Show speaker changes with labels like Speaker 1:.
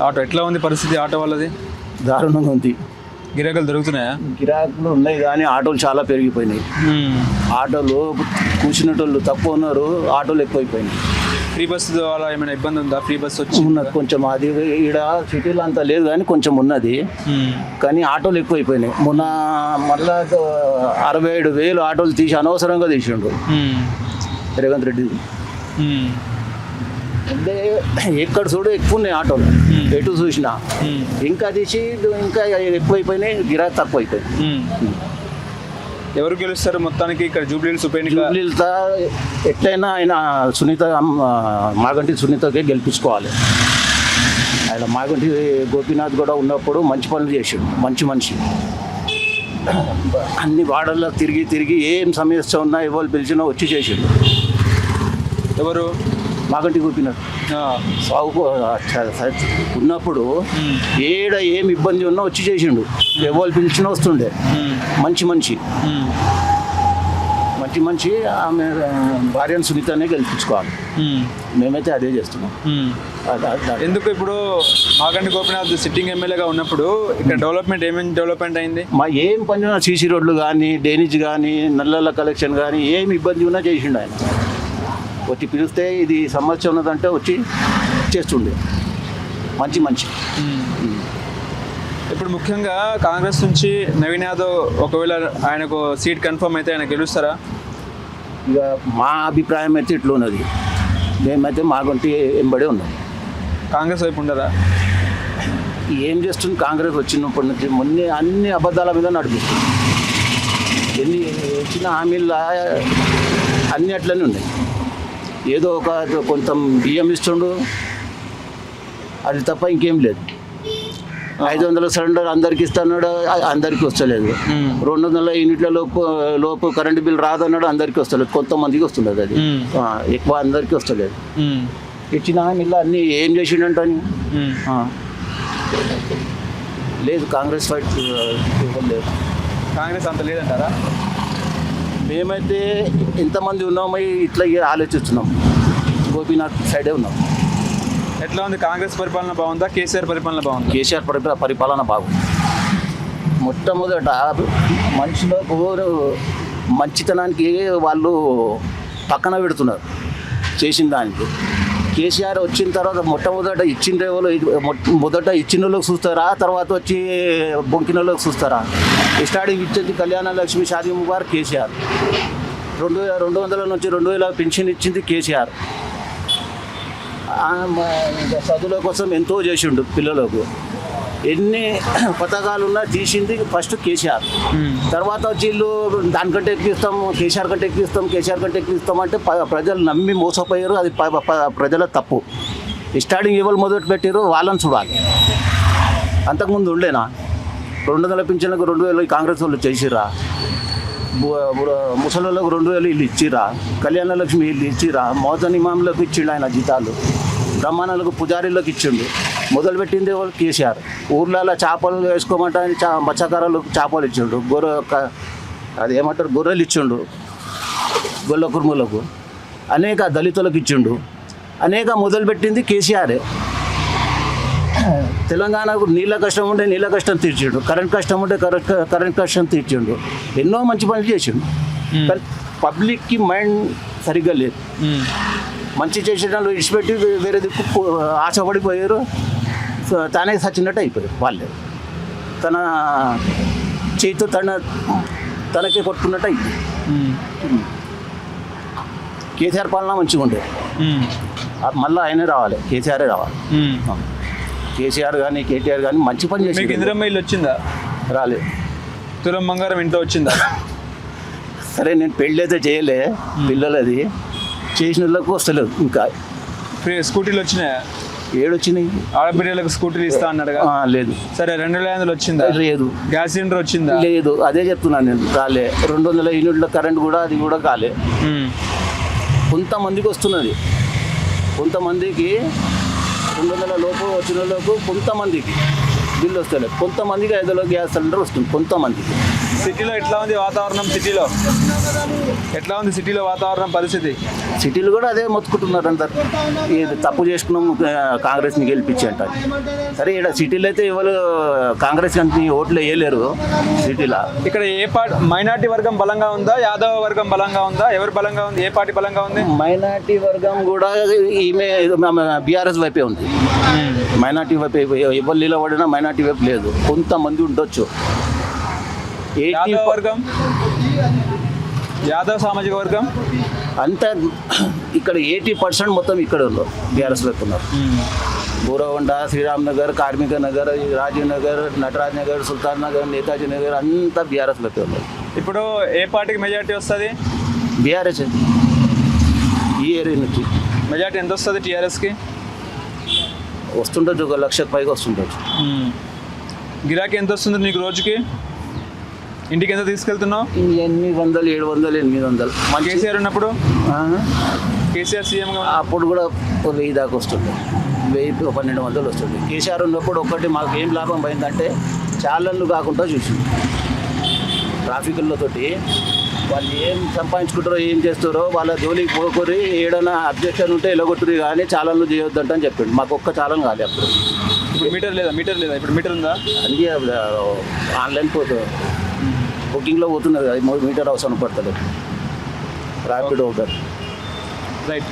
Speaker 1: Auto ఎట్లా ఉంది పరిస్థితి ఆటో వాళ్ళది?
Speaker 2: దారుణంగా ఉంది.
Speaker 1: గిరాకులు దొరుకుతున్నాయా?
Speaker 2: గిరాకులు ఉన్నాయి కానీ ఆటోలు చాలా పెరిగిపోయినాయి. ఆటోలు కూర్చునేటోళ్ళు తక్కువ ఉన్నారు, ఆటోలు ఎక్కువైపోయినాయి.
Speaker 1: ఫ్రీ బస్సు ద్వారా ఏమైనా ఇబ్బంది ఉందా? ఫ్రీ బస్సు వచ్చి
Speaker 2: ఉన్నది కొంచెం, అది ఈడ సిటీలో అంతా లేదు కానీ కొంచెం ఉన్నది. కానీ ఆటోలు ఎక్కువైపోయినాయి. మొన్న మళ్ళా 67,000 ఆటోలు తీసి అనవసరంగా తీసిండు రేవంత్ రెడ్డి. అంటే ఎక్కడ చూడు ఎక్కువ ఉన్నాయి ఆటోలు, ఎటు చూసినా. ఇంకా తీసి ఇంకా ఎక్కువైపోయినాయి, గిరాకీ తక్కువ అయిపోయింది.
Speaker 1: ఎవరు గెలుస్తారు మొత్తానికి ఇక్కడ జూబ్లీహిల్స్ ఉప ఎన్నిక?
Speaker 2: జూబ్లీహిల్స్ ఎట్లయినా ఆయన సునీత, మాగంటి సునీతకే గెలిపించుకోవాలి. ఆయన మాగంటి గోపీనాథ్ కూడా ఉన్నప్పుడు మంచి పనులు చేసాడు, మంచి మనిషి. అన్ని వాడల్లో తిరిగి తిరిగి ఏం సమస్య ఉన్నా ఎవరు పిలిచినా వచ్చి చేసాడు.
Speaker 1: ఎవరు?
Speaker 2: మాగంటి గోపీనాథ్ సాగు ఉన్నప్పుడు ఏడ ఏం ఇబ్బంది ఉన్నా వచ్చి చేసిండు. ఎవరు పిలిచినా వస్తుండే. మంచి మనిషి, మంచి మనిషి. ఆమె భార్యను సునీతనే గెలిపించుకోవాలి. మేమైతే అదే చేస్తున్నాం.
Speaker 1: ఎందుకు ఇప్పుడు మాగంటి గోపీనాథ్ సిట్టింగ్ ఎమ్మెల్యేగా ఉన్నప్పుడు ఇక్కడ డెవలప్మెంట్ ఏమేమి డెవలప్మెంట్ అయింది?
Speaker 2: ఏం పని ఉన్నా సీసీ రోడ్లు కానీ, డ్రైనేజ్ కానీ, నల్లల కలెక్షన్ కానీ ఏమి ఇబ్బంది ఉన్నా చేసిండు ఆయన. వచ్చి పిలిస్తే ఇది సమస్య ఉన్నదంటే వచ్చి చేస్తుండే. మంచి మనిషి.
Speaker 1: ఇప్పుడు ముఖ్యంగా కాంగ్రెస్ నుంచి నవీన్ యాదవ్ ఒకవేళ ఆయనకు సీట్ కన్ఫర్మ్ అయితే ఆయన గెలుస్తారా?
Speaker 2: ఇక మా అభిప్రాయం అయితే ఇట్లా ఉన్నది. మేమైతే మాగంటి ఎంబడే ఉన్నాం.
Speaker 1: కాంగ్రెస్ వైపు ఉండరా?
Speaker 2: ఏం చేస్తుంది కాంగ్రెస్ వచ్చినప్పటి నుంచి? మొన్న అన్ని అబద్ధాల మీద నడిపిస్తుంది. ఎన్ని వచ్చిన హామీలు అన్ని అట్లనే ఉన్నాయి. ఏదో ఒక కొంత బియ్యం ఇస్తుండు, అది తప్ప ఇంకేం లేదు. 500 సిలిండర్ అందరికి ఇస్తున్నాడు, అందరికీ వస్తలేదు. 200 యూనిట్ల లోపు కరెంటు బిల్ రాదన్నాడు, అందరికీ వస్తలేదు. కొంతమందికి వస్తున్నది, అది ఎక్కువ అందరికీ వస్తలేదు. ఇచ్చిన హామీలు అన్నీ ఏం చేసిండంట లేదు. కాంగ్రెస్ ఫైట్ లేదు.
Speaker 1: కాంగ్రెస్ అంత లేదంటారా?
Speaker 2: మేమైతే ఎంతమంది ఉన్నామో ఇట్లా ఆలోచిస్తున్నాం. గోపీనాథ్ సైడే ఉన్నాం.
Speaker 1: ఎట్లా ఉంది? కాంగ్రెస్ పరిపాలన బాగుందా, కేసీఆర్ పరిపాలన బాగుందా?
Speaker 2: కేసీఆర్ పరిపాలన బాగుంది. మొట్టమొదట మనుషులకు మంచితనానికి వాళ్ళు పక్కన పెడుతున్నారు చేసిన దానికి. కేసీఆర్ వచ్చిన తర్వాత మొట్టమొదట మొదట ఇచ్చిన వాళ్ళకి చూస్తారా, తర్వాత వచ్చి బొంకిన వాళ్ళకి చూస్తారా? స్టార్టింగ్ ఇచ్చేది కళ్యాణ లక్ష్మి, షాదీ ముబారక్ కేసీఆర్. 200 నుంచి 2000 పెన్షన్ ఇచ్చింది కేసీఆర్. చదువుల కోసం ఎంతో చేసిండు పిల్లలకు. ఎన్ని పథకాలున్నా తీసింది ఫస్ట్ కేసీఆర్. తర్వాత వచ్చి వీళ్ళు దానికంటే ఎక్కిస్తాం, కేసీఆర్ కంటే ఎక్కిస్తాం అంటే ప్రజలు నమ్మి మోసపోయారు. అది ప్రజల తప్పు. స్టార్టింగ్ ఎవరు మొదలు పెట్టారు వాళ్ళని చూడాలి. అంతకుముందు ఉండేనా? 200 పింఛన్లకు 2000 కాంగ్రెస్ వాళ్ళు చేసిరా? ముసలిళ్ళకు 2000 ఇల్లు ఇచ్చిరా? కళ్యాణ లక్ష్మి ఇల్లు ఇచ్చిరా? మోతన్ ఇమాములకు ఇచ్చిండు ఆయన జీతాలు. బ్రహ్మాణాలకు పుజారీలకు ఇచ్చిండు. మొదలుపెట్టింది వాళ్ళు కేసీఆర్. ఊర్లలో చేపలు వేసుకోమంటే మత్స్యకారులకు చేపలు ఇచ్చిండు. అది ఏమంటారు, గొర్రెలు ఇచ్చిండు. గొల్ల కుర్ములకు అనేక దళితులకు ఇచ్చిండు. అనేక మొదలుపెట్టింది కేసీఆరే. తెలంగాణకు నీళ్ళ కష్టం ఉంటే నీళ్ళ కష్టం తీర్చిండు, కరెంట్ కష్టం ఉంటే కరెంట్ కష్టం తీర్చిండు. ఎన్నో మంచి పనులు చేసిండు. కానీ పబ్లిక్కి మైండ్ సరిగ్గా లేదు. మంచి చేసిన వాళ్ళు ఇడిచిపెట్టి వేరే దిక్కు ఆశపడిపోయారు. తానే సచ్చినట్టు అయిపోయారు వాళ్ళే. తన చేతితో తనకే కొట్టుకున్నట్టు అయింది. కేసీఆర్ పాలన మంచిగా ఉండే. మళ్ళీ ఆయనే రావాలి, కేసీఆరే రావాలి. కేసీఆర్ కానీ కేటీఆర్ కానీ మంచి పని చేసి.
Speaker 1: ఇందిరమ్మ ఇల్లు వచ్చిందా?
Speaker 2: రాలేదు.
Speaker 1: తులం బంగారం ఇంట్లో వచ్చిందా?
Speaker 2: సరే, నేను పెళ్ళి అయితే చేయలే. పిల్లలది చేసిన వాళ్ళకు వస్తలేదు. ఇంకా
Speaker 1: ఫ్రీ స్కూటీలు వచ్చినాయా?
Speaker 2: ఏడొచ్చినాయి.
Speaker 1: ఆడపిల్లలకు స్కూటీలు ఇస్తా అన్నాడుగా.
Speaker 2: లేదు.
Speaker 1: సరే, 2,500 వచ్చిందా?
Speaker 2: లేదు.
Speaker 1: గ్యాస్ సిలిండర్ వచ్చిందా?
Speaker 2: లేదు. అదే చెప్తున్నాను నేను, కాలే. 200 యూనిట్ల కరెంట్ కూడా, అది కూడా కాలే. కొంతమందికి వస్తున్నది, కొంతమందికి 200 లోపు వచ్చిన వాళ్ళకు కొంతమందికి బిల్లు వస్తలేదు. కొంతమందికి 500 గ్యాస్ సిలిండర్ వస్తుంది కొంతమందికి.
Speaker 1: సిటీలో ఎట్లా ఉంది వాతావరణం? ఎట్లా ఉంది సిటీలో వాతావరణం పరిస్థితి?
Speaker 2: సిటీలు కూడా అదే మొత్తుకుంటున్నారు అందరు. ఇది తప్పు చేసుకున్నాం కాంగ్రెస్ని గెలిపించి అంటారు. సరే ఇక్కడ సిటీలో అయితే ఎవరు కాంగ్రెస్ కంటే ఓట్లు వేయలేరు సిటీలో.
Speaker 1: ఇక్కడ ఏ పార్టీ మైనార్టీ వర్గం బలంగా ఉందా, యాదవ వర్గం బలంగా ఉందా? ఎవరు బలంగా ఉంది? ఏ పార్టీ బలంగా ఉంది?
Speaker 2: మైనార్టీ వర్గం కూడా ఈమె బీఆర్ఎస్ వైపే ఉంది. మైనార్టీ వైపు ఎవరు నిలబడినా మైనార్టీ వైపు లేదు. కొంతమంది ఉండొచ్చు.
Speaker 1: యాదవ వర్గం, యాదవ సామాజిక వర్గం
Speaker 2: అంతా ఇక్కడ 80% మొత్తం ఇక్కడ ఉన్నారు, బీఆర్ఎస్ వైపు ఉన్నారు. బూరగొండ, శ్రీరామ్ నగర్, కార్మిక నగర్, రాజీవ్ నగర్, నటరాజ్ నగర్, సుల్తాన్ నగర్, నేతాజీ నగర్ అంతా బీఆర్ఎస్ వైపే ఉన్నారు.
Speaker 1: ఇప్పుడు ఏ పార్టీకి మెజార్టీ వస్తుంది?
Speaker 2: బీఆర్ఎస్ ఈ ఏరియా నుంచి
Speaker 1: మెజార్టీ ఎంత వస్తుంది టీఆర్ఎస్కి?
Speaker 2: వస్తుండొచ్చు, 1 లక్షకు పైగా వస్తుండొచ్చు.
Speaker 1: గిరాకీ ఎంత వస్తుంది నీకు రోజుకి? ఇంటికి ఎంత తీసుకెళ్తున్నావు?
Speaker 2: 800, 700, 800.
Speaker 1: కేసీఆర్ ఉన్నప్పుడు, కేసీఆర్ సీఎంగా
Speaker 2: అప్పుడు కూడా 1000 దాకా వస్తుంది. 1000, 1200 వస్తుంది. కేసీఆర్ ఉన్నప్పుడు ఒకటి మాకు ఏం లాభం పోయిందంటే చాలన్లు కాకుండా చూసింది. ట్రాఫిక్లతోటి వాళ్ళు ఏం సంపాదించుకుంటారో ఏం చేస్తారో వాళ్ళ జోలికి పోకొని ఏడైనా అబ్జెక్షన్ ఉంటే ఎలగొట్టురు, కానీ చాలన్లు చేయొద్దంట అని చెప్పిండు. మాకు ఒక్క చాలం కాదు అప్పుడు.
Speaker 1: ఇప్పుడు మీటర్ లేదా? ఇప్పుడు మీటర్ ఉందా?
Speaker 2: అన్నీ ఆన్లైన్ బుకింగ్లో పోతున్నది కదా, మీటర్ అవసరం పడుతుంది. ర్యాపిడ్ అవుతారు.
Speaker 1: రైట్.